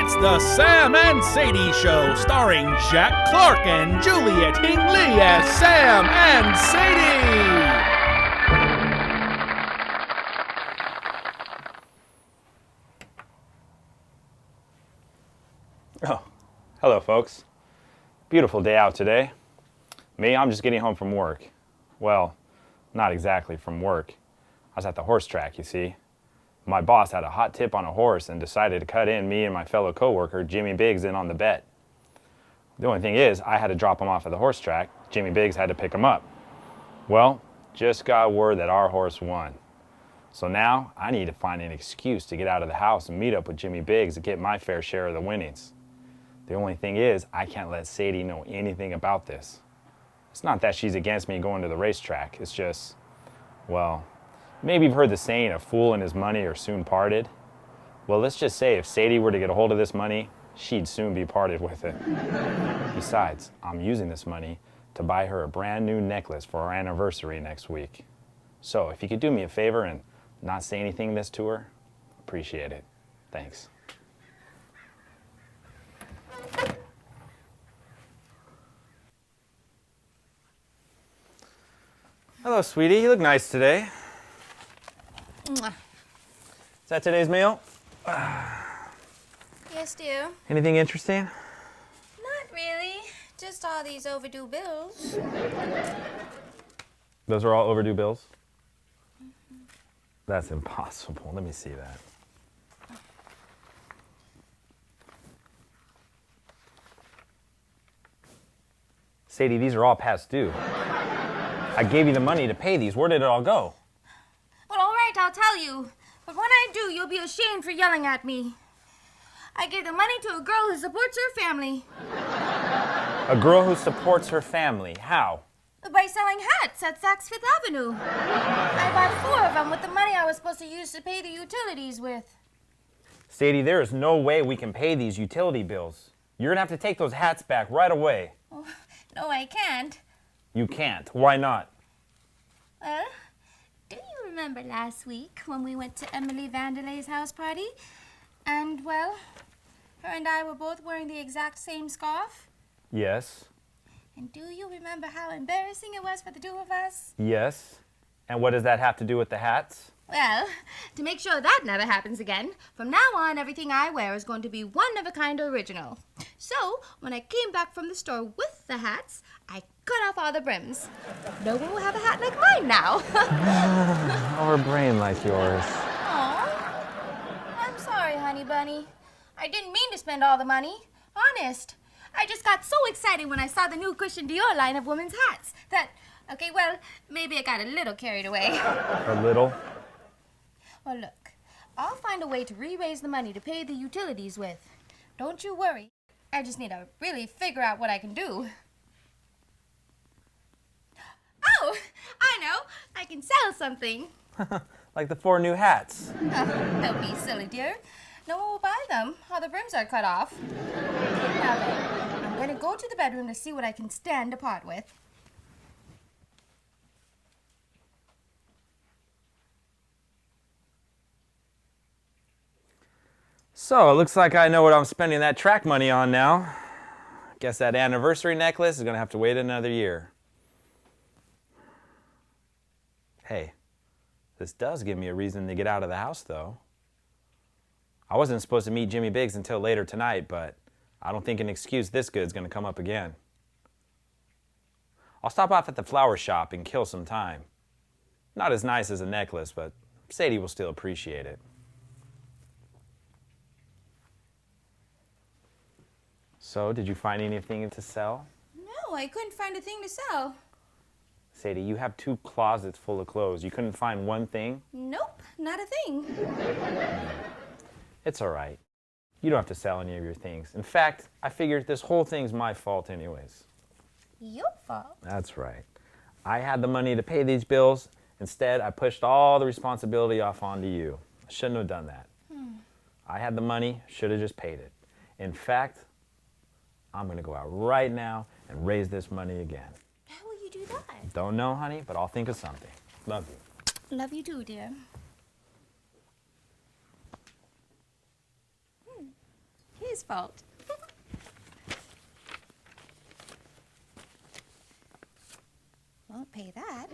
It's the Sam and Sadie Show, starring Jack Clark and Juliet Hingley as Sam and Sadie. Oh, hello folks. Beautiful day out today. Me, I'm just getting home from work. Well, not exactly from work. I was at the horse track, you see. My boss had a hot tip on a horse and decided to cut in me and my fellow coworker, Jimmy Biggs, in on the bet. The only thing is, I had to drop him off at the horse track. Jimmy Biggs had to pick him up. Well, just got word that our horse won. So now, I need to find an excuse to get out of the house and meet up with Jimmy Biggs to get my fair share of the winnings. The only thing is, I can't let Sadie know anything about this. It's not that she's against me going to the racetrack. It's just, well, maybe you've heard the saying, a fool and his money are soon parted. Well, let's just say if Sadie were to get a hold of this money, she'd soon be parted with it. Besides, I'm using this money to buy her a brand new necklace for our anniversary next week. So if you could do me a favor and not say anything this to her, appreciate it. Thanks. Hello, sweetie. You look nice today. Mwah. Is that today's meal? Yes, dear. Anything interesting? Not really. Just all these overdue bills. Those are all overdue bills? That's impossible. Let me see that. Sadie, these are all past due. I gave you the money to pay these. Where did it all go? Well, all right, I'll tell you. But when I do, you'll be ashamed for yelling at me. I gave the money to a girl who supports her family. A girl who supports her family. How? By selling hats at Saks Fifth Avenue. I bought 4 of them with the money I was supposed to use to pay the utilities with. Sadie, there is no way we can pay these utility bills. You're going to have to take those hats back right away. Oh, no, I can't. You can't. Why not? Well, do you remember last week when we went to Emily Vanderley's house party? And, well, her and I were both wearing the exact same scarf? Yes. And do you remember how embarrassing it was for the 2 of us? Yes. And what does that have to do with the hats? Well, to make sure that never happens again, from now on everything I wear is going to be one-of-a-kind original. So, when I came back from the store with the hats, I cut off all the brims. No one will have a hat like mine now. Or a brain like yours. Aw, I'm sorry, honey bunny. I didn't mean to spend all the money. Honest. I just got so excited when I saw the new Christian Dior line of women's hats that, okay, well, maybe I got a little carried away. A little? Well, look, I'll find a way to re-raise the money to pay the utilities with. Don't you worry. I just need to really figure out what I can do. Oh, I know. I can sell something. Like the 4 new hats. Don't be silly, dear. No one will buy them. All the brims are cut off. Now then, I'm going to go to the bedroom to see what I can stand to part with. So, it looks like I know what I'm spending that track money on now. Guess that anniversary necklace is going to have to wait another year. Hey, this does give me a reason to get out of the house, though. I wasn't supposed to meet Jimmy Biggs until later tonight, but I don't think an excuse this good is going to come up again. I'll stop off at the flower shop and kill some time. Not as nice as a necklace, but Sadie will still appreciate it. So, did you find anything to sell? No, I couldn't find a thing to sell. Sadie, you have 2 closets full of clothes. You couldn't find one thing? Nope, not a thing. It's all right. You don't have to sell any of your things. In fact, I figured this whole thing's my fault anyways. Your fault? That's right. I had the money to pay these bills. Instead, I pushed all the responsibility off onto you. I shouldn't have done that. I had the money, should have just paid it. In fact, I'm going to go out right now and raise this money again. How will you do that? Don't know, honey, but I'll think of something. Love you. Love you too, dear. his fault. Won't pay that.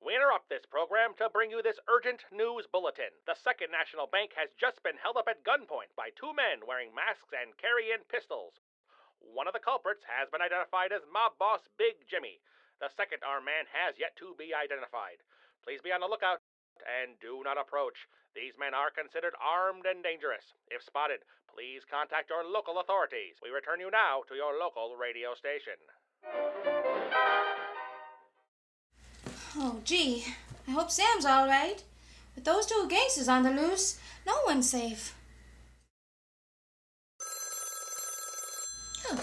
We interrupt this program to bring you this urgent news bulletin. The Second National Bank has just been held up at gunpoint by two men wearing masks and carrying pistols. One of the culprits has been identified as mob boss Big Jimmy. The second armed man has yet to be identified. Please be on the lookout and do not approach. These men are considered armed and dangerous. If spotted, please contact your local authorities. We return you now to your local radio station. Oh, gee. I hope Sam's all right. With those two gangsters on the loose, no one's safe. Oh.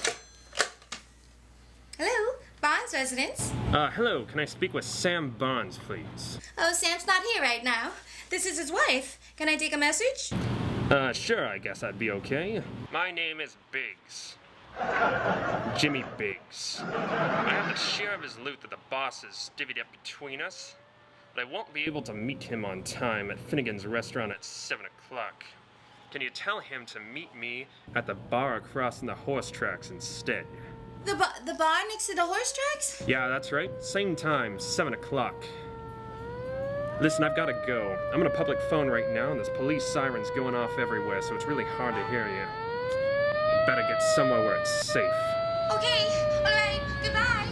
Hello, Bonds residence. Hello. Can I speak with Sam Bonds, please? Oh, Sam's not here right now. This is his wife. Can I take a message? Sure, I guess that'd be okay. My name is Biggs. Jimmy Biggs. I have the share of his loot that the bosses divvied up between us, but I won't be able to meet him on time at Finnegan's restaurant at 7 o'clock. Can you tell him to meet me at the bar across from the horse tracks instead? The bar next to the horse tracks? Yeah, that's right. Same time, 7 o'clock. Listen, I've got to go. I'm on a public phone right now, and there's police sirens going off everywhere, so it's really hard to hear you. Better get somewhere where it's safe. Okay, all right, goodbye.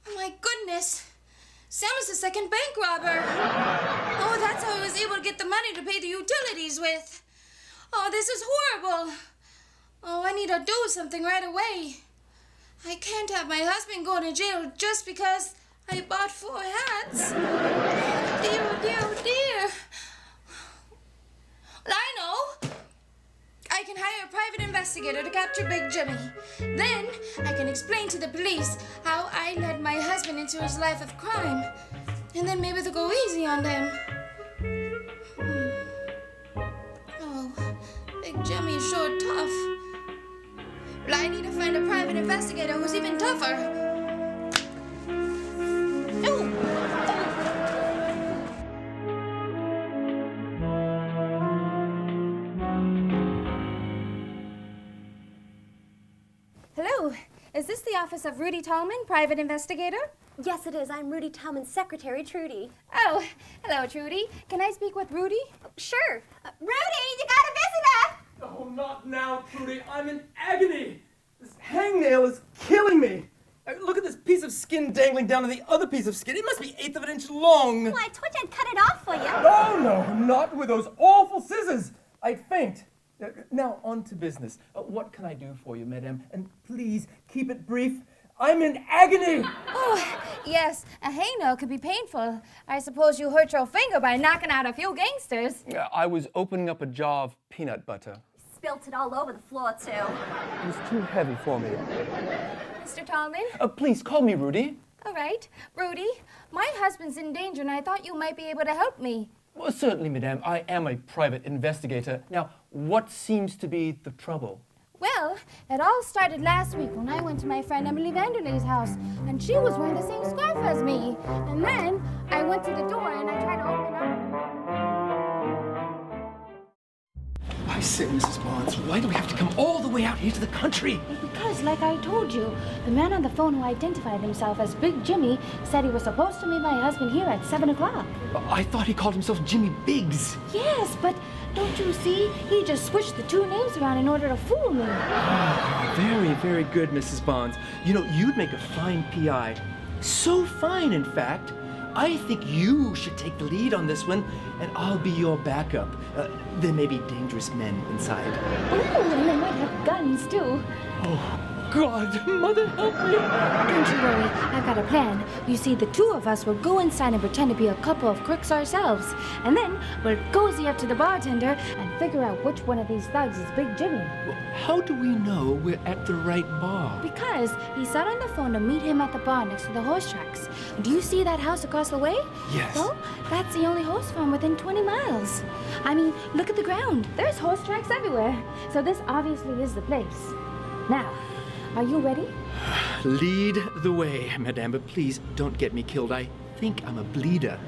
Oh my goodness. Sam was the second bank robber. Oh, that's how he was able to get the money to pay the utilities with. Oh, this is horrible. Oh, I need to do something right away. I can't have my husband go to jail just because I bought 4 hats. Dear, oh dear, oh dear. Well, I know. I can hire a private investigator to capture Big Jimmy. Then I can explain to the police how I led my husband into his life of crime. And then maybe they'll go easy on them. Oh, Big Jimmy is sure tough. Well, I need to find a private investigator who's even tougher. Hello, is this the office of Rudy Tallman, private investigator? Yes, it is. I'm Rudy Tallman's secretary, Trudy. Oh, hello, Trudy. Can I speak with Rudy? Sure. Rudy, you got a visitor! Oh, not now, Trudy. I'm in agony. This hangnail is killing me. Look at this piece of skin dangling down to the other piece of skin. It must be 1/8 of an inch long. Well, I told you I'd cut it off for you. Oh, no, not with those awful scissors. I'd faint. Now, on to business. What can I do for you, madame? And please, keep it brief. I'm in agony. Oh, yes, a hangnail could be painful. I suppose you hurt your finger by knocking out a few gangsters. I was opening up a jar of peanut butter. Spilt it all over the floor, too. It was too heavy for me. Mr. Tallman? Please, call me Rudy. All right. Rudy, my husband's in danger, and I thought you might be able to help me. Well, certainly, madame. I am a private investigator. Now, what seems to be the trouble? Well, it all started last week when I went to my friend Emily Vanderley's house, and she was wearing the same scarf as me. And then I went to the door and I tried to open up. I say, Mrs. Bonds, why do we have to come all the way out here to the country? Because, like I told you, the man on the phone who identified himself as Big Jimmy said he was supposed to meet my husband here at 7 o'clock. I thought he called himself Jimmy Biggs. Yes, but don't you see? He just switched the two names around in order to fool me. Very, very good, Mrs. Bonds. You know, you'd make a fine PI. So fine, in fact. I think you should take the lead on this one, and I'll be your backup. There may be dangerous men inside. Oh, and they might have guns, too. Oh, God, Mother, help me. Don't you worry, I've got a plan. You see, the two of us will go inside and pretend to be a couple of crooks ourselves. And then we'll cozy up to the bartender and figure out which one of these thugs is Big Jimmy. Well, how do we know we're at the right bar? Because he said on the phone to meet him at the bar next to the horse tracks. Do you see that house across the way? Yes. Well, that's the only horse farm within 20 miles. I mean, look at the ground. There's horse tracks everywhere. So this obviously is the place. Now, are you ready? Lead the way, madame, but please don't get me killed. I think I'm a bleeder.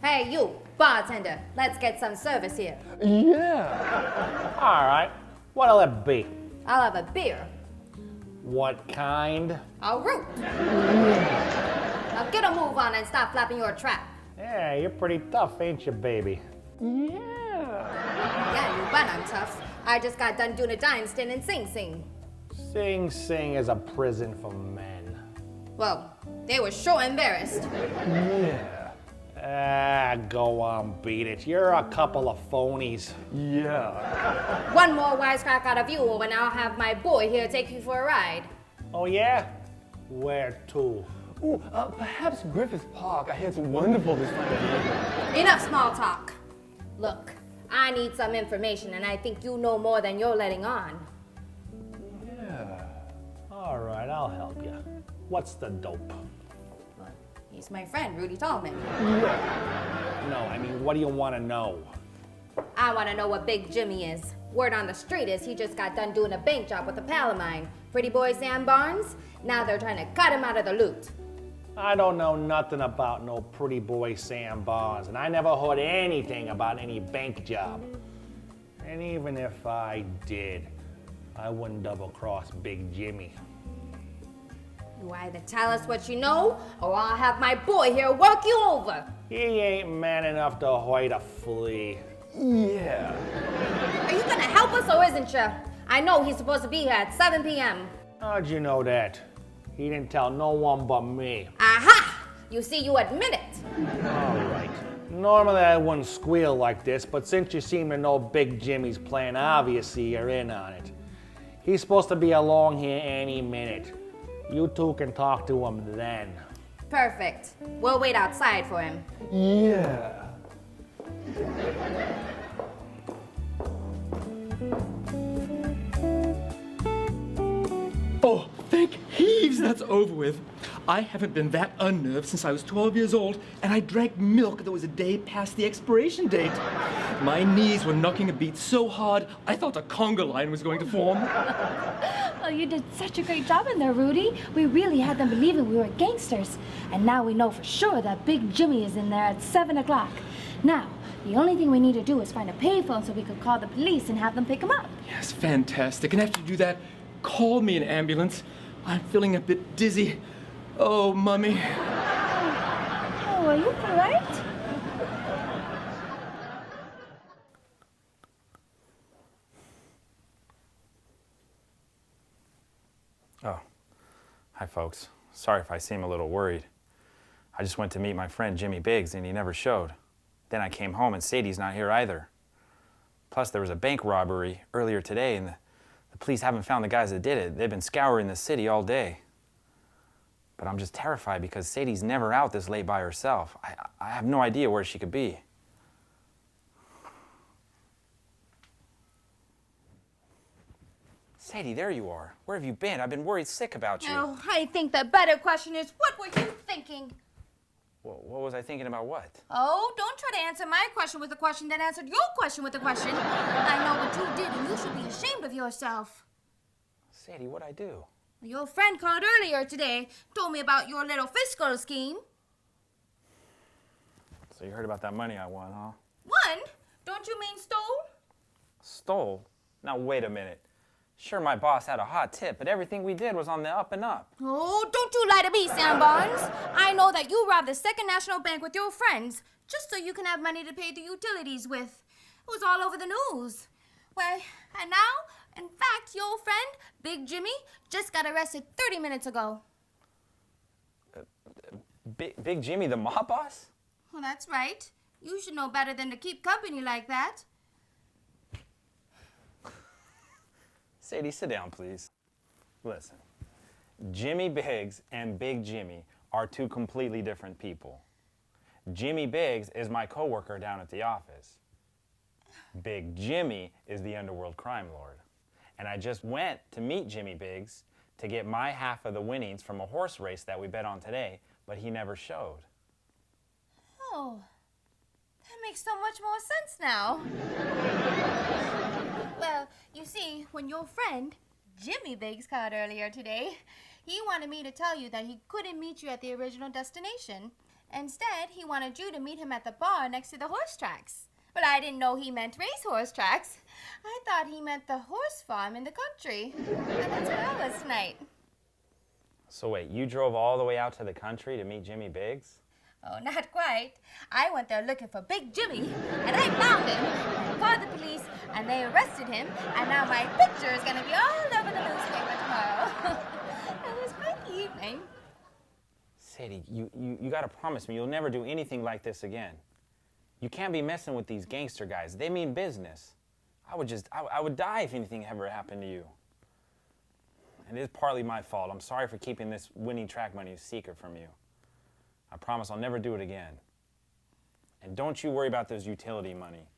Hey, you, bartender. Let's get some service here. Yeah. All right. What'll it be? I'll have a beer. What kind? A root. Now get a move on and stop flapping your trap. Yeah, you're pretty tough, ain't you, baby? Yeah, you bet I'm tough. I just got done doing a dime stint in Sing Sing. Sing Sing is a prison for men. Well, they were sure embarrassed. Go on, beat it. You're a couple of phonies. Yeah. One more wisecrack out of you, and I'll have my boy here take you for a ride. Oh, yeah? Where to? Ooh, perhaps Griffith Park. I hear it's wonderful this time of year. Enough small talk. Look, I need some information, and I think you know more than you're letting on. Yeah. All right, I'll help you. What's the dope? Well, he's my friend, Rudy Tallman. No, I mean, what do you want to know? I want to know what Big Jimmy is. Word on the street is he just got done doing a bank job with a pal of mine, Pretty Boy Sam Barnes. Now they're trying to cut him out of the loot. I don't know nothing about no pretty boy Sam Barnes, and I never heard anything about any bank job. And even if I did, I wouldn't double-cross Big Jimmy. You either tell us what you know, or I'll have my boy here work you over. He ain't man enough to hurt a flea. Yeah. Are you gonna help us or isn't you? I know he's supposed to be here at 7 p.m. How'd you know that? He didn't tell no one but me. Aha! You see, you admit it. All right. Normally I wouldn't squeal like this, but since you seem to know Big Jimmy's plan, obviously you're in on it. He's supposed to be along here any minute. You two can talk to him then. Perfect. We'll wait outside for him. Yeah. Oh, thank heaves that's over with. I haven't been that unnerved since I was 12 years old, and I drank milk that was a day past the expiration date. My knees were knocking a beat so hard, I thought a conga line was going to form. Well, you did such a great job in there, Rudy. We really had them believing we were gangsters. And now we know for sure that Big Jimmy is in there at 7 o'clock. Now, the only thing we need to do is find a payphone so we could call the police and have them pick him up. Yes, fantastic. And after you do that, call me an ambulance. I'm feeling a bit dizzy. Oh, Mummy. Oh, are you all right? Oh, hi folks. Sorry if I seem a little worried. I just went to meet my friend Jimmy Biggs and he never showed. Then I came home and Sadie's not here either. Plus there was a bank robbery earlier today and the police haven't found the guys that did it. They've been scouring the city all day. But I'm just terrified because Sadie's never out this late by herself. I have no idea where she could be. Sadie, there you are. Where have you been? I've been worried sick about you. Oh, I think the better question is, what were you thinking? What was I thinking about what? Oh, don't try to answer my question with a question that answered your question with a question. I know what you did, and you should be ashamed of yourself. Sadie, what'd I do? Your friend called earlier today, told me about your little fiscal scheme. So you heard about that money I won, huh? Won? Don't you mean stole? Stole? Now wait a minute. Sure, my boss had a hot tip, but everything we did was on the up and up. Oh, don't you lie to me, Sam Barnes. I know that you robbed the Second National Bank with your friends, just so you can have money to pay the utilities with. It was all over the news. Well, and now In fact, your old friend, Big Jimmy, just got arrested 30 minutes ago. Big Jimmy, the mob boss? Well, that's right. You should know better than to keep company like that. Sadie, sit down, please. Listen, Jimmy Biggs and Big Jimmy are two completely different people. Jimmy Biggs is my coworker down at the office. Big Jimmy is the underworld crime lord. And I just went to meet Jimmy Biggs to get my half of the winnings from a horse race that we bet on today, but he never showed. Oh, that makes so much more sense now. Well, you see, when your friend, Jimmy Biggs, called earlier today, he wanted me to tell you that he couldn't meet you at the original destination. Instead, he wanted you to meet him at the bar next to the horse tracks. But I didn't know he meant racehorse tracks. I thought he meant the horse farm in the country. And that's where I was tonight. So wait, you drove all the way out to the country to meet Jimmy Biggs? Oh, not quite. I went there looking for Big Jimmy, and I found him. I called the police, and they arrested him, and now my picture is going to be all over the newspaper tomorrow. It was quite the evening. Sadie, you gotta promise me you'll never do anything like this again. You can't be messing with these gangster guys. They mean business. I would die if anything ever happened to you. And it is partly my fault. I'm sorry for keeping this winning track money a secret from you. I promise I'll never do it again. And don't you worry about this utility money.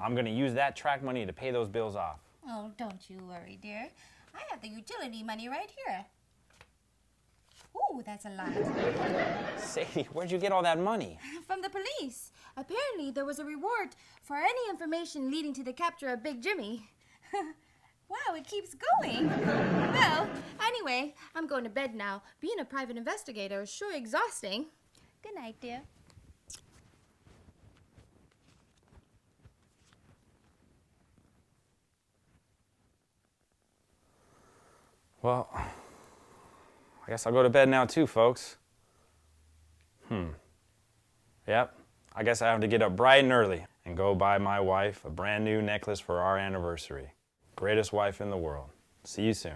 I'm gonna use that track money to pay those bills off. Oh, don't you worry, dear. I have the utility money right here. Ooh, that's a lot. Sadie, where'd you get all that money? From the police. Apparently, there was a reward for any information leading to the capture of Big Jimmy. Wow, it keeps going. Well, anyway, I'm going to bed now. Being a private investigator is sure exhausting. Good night, dear. Well, I guess I'll go to bed now too, folks. Yep, I guess I have to get up bright and early and go buy my wife a brand new necklace for our anniversary. Greatest wife in the world. See you soon.